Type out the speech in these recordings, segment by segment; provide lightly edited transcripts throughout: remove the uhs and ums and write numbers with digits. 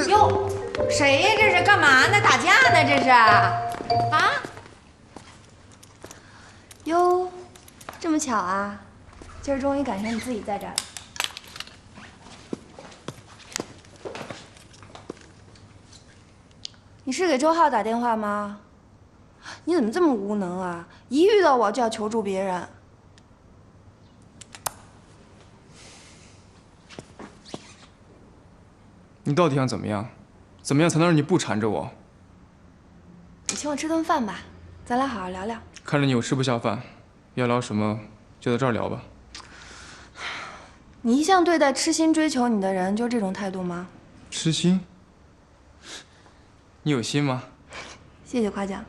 哟，谁呀？这是干嘛呢？打架呢？这是？啊？哟，这么巧啊！今儿终于赶上你自己在这儿了。你是给周浩打电话吗？你怎么这么无能啊？一遇到我就要求助别人。你到底想怎么样？怎么样才能让你不缠着我？你请我吃顿饭吧，咱俩好好聊聊。看着你我吃不下饭，要聊什么就在这儿聊吧。你一向对待痴心追求你的人就这种态度吗？痴心？你有心吗？谢谢夸奖。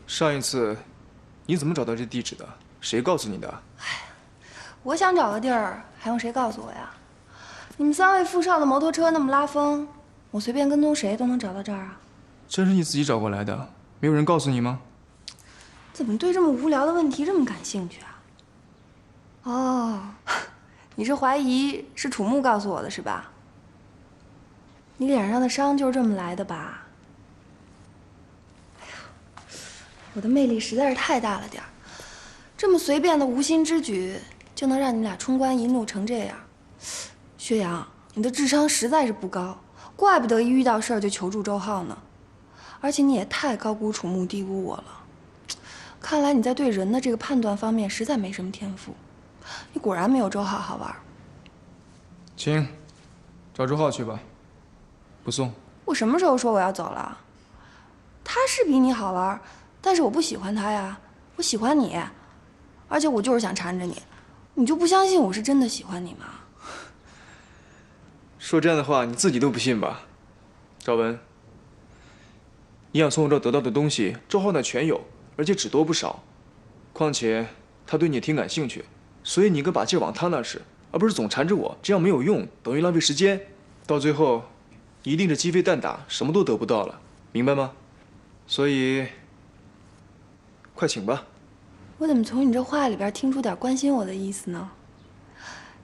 上一次你怎么找到这地址的？谁告诉你的？我想找个地儿，还用谁告诉我呀？你们3位富少的摩托车那么拉风，我随便跟踪谁都能找到这儿啊。真是你自己找过来的？没有人告诉你吗？怎么对这么无聊的问题这么感兴趣啊？哦，你是怀疑是楚木告诉我的是吧？你脸上的伤就是这么来的吧？哎呀，我的魅力实在是太大了点儿，这么随便的无心之举就能让你俩冲冠一怒成这样。薛洋，你的智商实在是不高，怪不得一遇到事儿就求助周浩呢。而且你也太高估楚木，低估我了。看来你在对人的这个判断方面实在没什么天赋。你果然没有周浩好玩。请，找周浩去吧。不送。我什么时候说我要走了？他是比你好玩，但是我不喜欢他呀，我喜欢你，而且我就是想缠着你。你就不相信我是真的喜欢你吗？说这样的话，你自己都不信吧？赵文，你想从我这儿得到的东西，周浩那全有，而且只多不少。况且他对你也挺感兴趣，所以你应该把劲往他那使，而不是总缠着我，这样没有用，等于浪费时间。到最后，你一定是鸡飞蛋打，什么都得不到了，明白吗？所以，快请吧。我怎么从你这话里边听出点关心我的意思呢？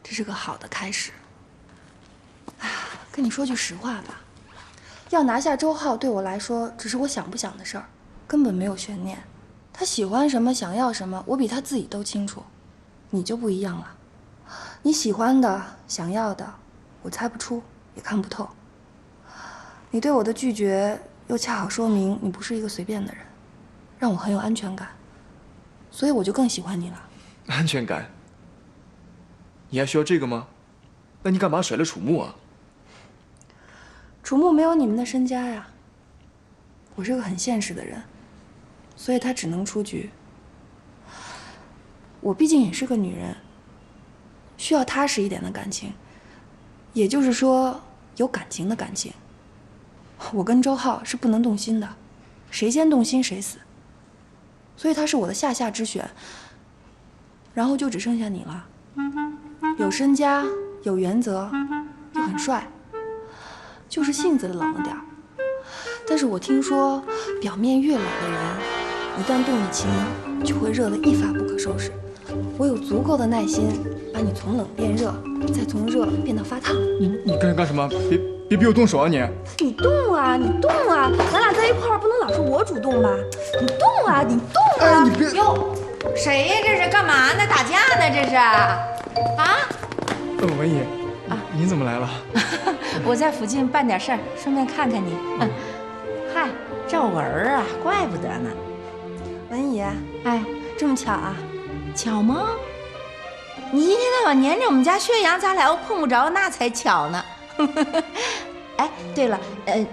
这是个好的开始。哎呀，跟你说句实话吧，要拿下周浩对我来说只是我想不想的事儿，根本没有悬念。他喜欢什么，想要什么，我比他自己都清楚。你就不一样了，你喜欢的、想要的，我猜不出，也看不透。你对我的拒绝，又恰好说明你不是一个随便的人，让我很有安全感。所以我就更喜欢你了。安全感？你还需要这个吗？那你干嘛甩了楚木啊？楚木没有你们的身家呀。我是个很现实的人，所以他只能出局。我毕竟也是个女人，需要踏实一点的感情，也就是说有感情的感情。我跟周浩是不能动心的，谁先动心谁死。所以他是我的下下之选，然后就只剩下你了。有身家，有原则，又很帅，就是性子冷了点儿。但是我听说，表面越冷的人，一旦动了情，就会热得一发不可收拾。我有足够的耐心，把你从冷变热，再从热变到发烫。你干什么？别逼我动手啊你！你动啊，你动啊！咱俩在一块儿，不能老是我主动吧？你动啊，你动啊！你别哟，谁呀？这是干嘛呢？打架呢？这是？啊？文姨，你怎么来了？我在附近办点事儿，顺便看看你。嗨，赵文儿啊，怪不得呢。文姨，哎，这么巧啊？巧吗？你一天到晚黏着我们家薛洋，咱俩又碰不着，那才巧呢。哎，对了，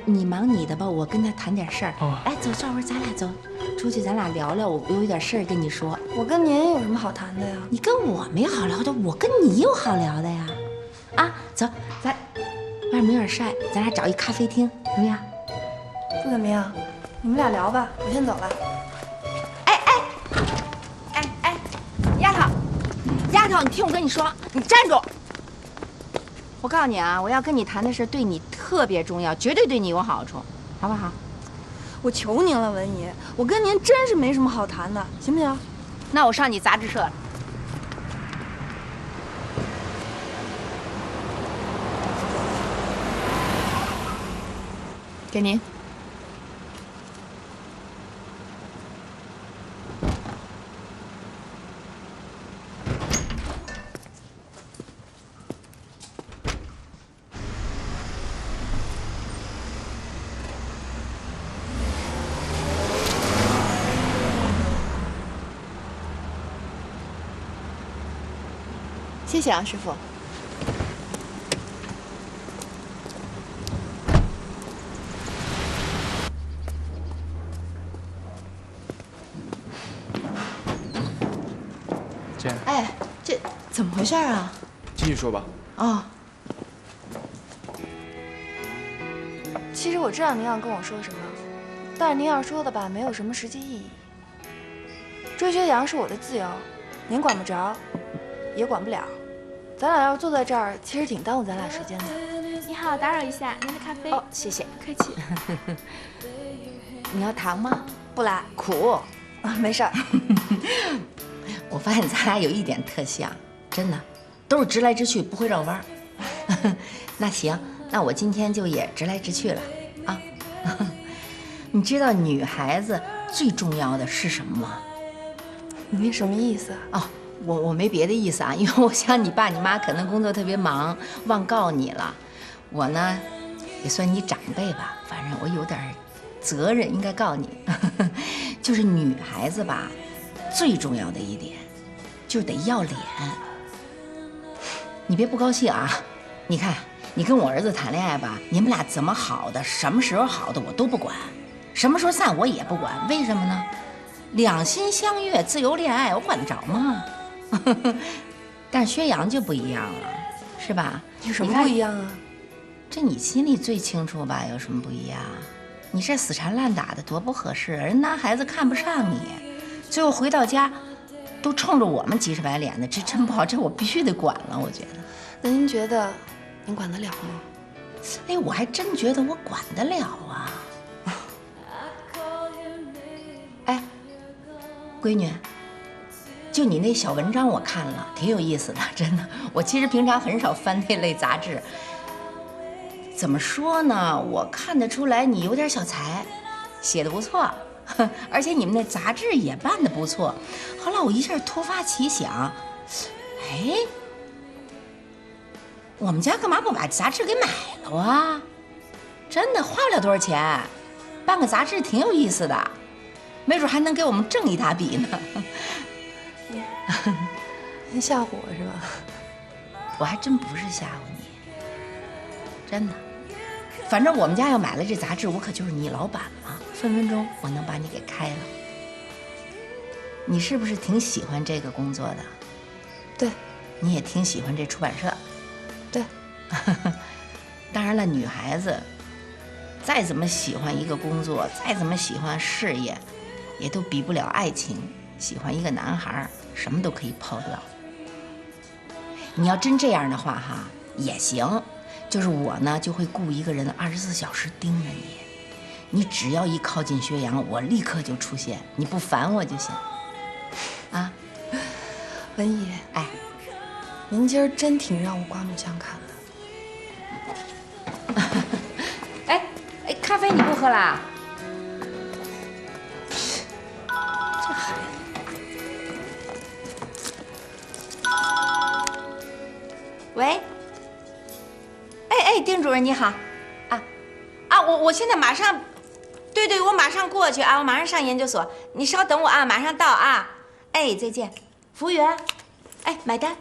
你忙你的吧，我跟他谈点事儿。哦，哎，走，赵文，咱俩走，出去咱俩聊聊，我有点事儿跟你说。我跟您有什么好谈的呀？你跟我没好聊的，我跟你有好聊的呀。啊，走，咱外面有点晒，咱俩找一咖啡厅，怎么样？不怎么样，你们俩聊吧，我先走了。哎，丫头，你听我跟你说，你站住！我告诉你啊，我要跟你谈的事对你特别重要，绝对对你有好处，好不好？我求您了，文姨，我跟您真是没什么好谈的，行不行？那我上你杂志社了。给您。谢谢啊，师傅。姐，哎，这怎么回事啊？继续说吧。哦，其实我知道您要跟我说什么，但是您要说的吧，没有什么实际意义。追学洋是我的自由，您管不着，也管不了。咱俩要是坐在这儿，其实挺耽误咱俩时间的。你好，打扰一下，您的咖啡。哦，谢谢。客气。你要糖吗？不来，苦。啊，没事儿。我发现咱俩有一点特像，真的，都是直来直去，不会绕弯儿。那行，那我今天就也直来直去了啊。你知道女孩子最重要的是什么吗？您什么意思啊？哦，我没别的意思啊，因为我想你爸你妈可能工作特别忙，忘告你了。我呢，也算你长辈吧，反正我有点责任，应该告你。就是女孩子吧，最重要的一点，就是得要脸。你别不高兴啊！你看，你跟我儿子谈恋爱吧，你们俩怎么好的，什么时候好的我都不管，什么时候散我也不管，为什么呢？两心相悦，自由恋爱，我管得着吗？但是薛洋就不一样了，是吧？有什么不一样啊？这你心里最清楚吧？有什么不一样？你这死缠烂打的多不合适，人男孩子看不上你，最后回到家都冲着我们急赤白脸的，这真不好，这我必须得管了。我觉得，那您觉得您管得了吗？哎，我还真觉得我管得了啊。哎，闺女，就你那小文章我看了，挺有意思的，真的。我其实平常很少翻那类杂志。怎么说呢？我看得出来你有点小才，写的不错，而且你们那杂志也办得不错。后来我一下突发奇想，哎，我们家干嘛不把杂志给买了啊？真的花不了多少钱，办个杂志挺有意思的，没准还能给我们挣一大笔呢。您吓唬我是吧？我还真不是吓唬你，真的。反正我们家要买了这杂志，我可就是你老板了，分分钟我能把你给开了。你是不是挺喜欢这个工作的？对，你也挺喜欢这出版社。对。当然了，女孩子再怎么喜欢一个工作，再怎么喜欢事业，也都比不了爱情。喜欢一个男孩，什么都可以抛掉。你要真这样的话哈，也行。就是我呢，就会雇一个人24小时盯着你，你只要一靠近薛洋，我立刻就出现，你不烦我就行。啊，文姨，哎，您今儿真挺让我刮目相看的。哎，咖啡你不喝啦？这孩子。喂。哎，丁主任你好，我现在马上，对，我马上过去啊，我马上上研究所，你稍等我啊，马上到啊，哎，再见，服务员，哎，买单。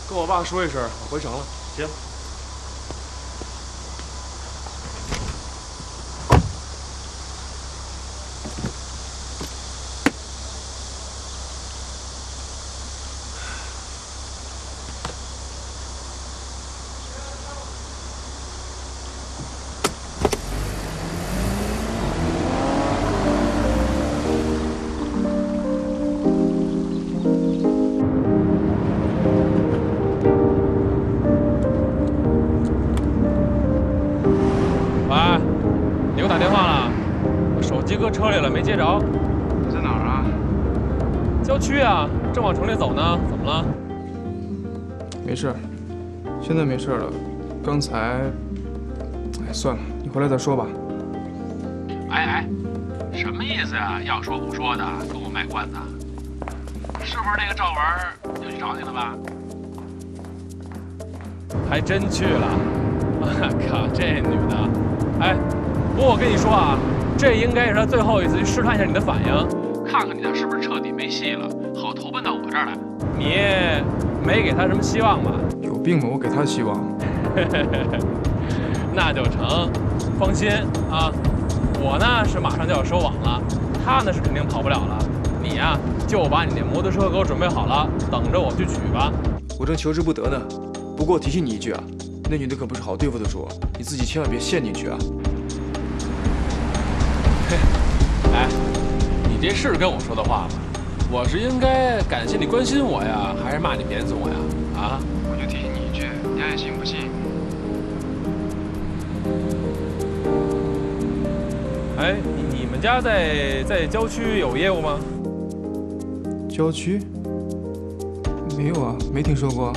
跟我爸说一声，我回城了。行。骑哥车里了，没接着。你在哪儿啊？郊区啊，正往城里走呢。怎么了？没事，现在没事了。刚才，哎，算了，你回来再说吧。哎，什么意思呀？要说不说的，跟我卖关子。是不是那个赵文又去找你了吧？还真去了。我靠，这女的！哎，不过我跟你说啊，这应该是他最后一次去试探一下你的反应，看看你的是不是彻底没戏了，好投奔到我这儿来。你没给他什么希望吧？有病吧？我给他希望。那就成，放心啊，我呢是马上就要收网了，他呢是肯定跑不了了。你呀，就把你那摩托车给我准备好了，等着我去取吧。我正求之不得呢。不过我提醒你一句啊，那女的可不是好对付的主，你自己千万别陷进去啊。哎，你这是跟我说的话吗？我是应该感谢你关心我呀，还是骂你贬损我呀？啊？我就提醒你一句，你爱信不信？哎，你们家在郊区有业务吗？郊区？没有啊，没听说过。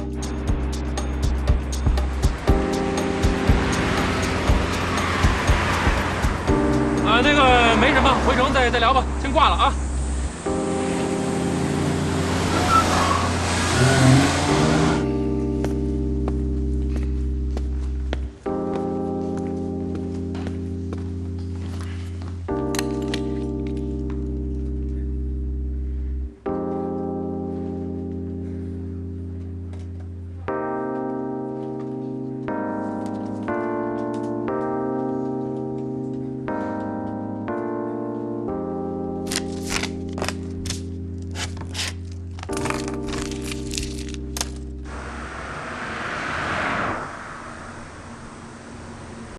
啊，那个没什么，回城再聊吧，先挂了啊。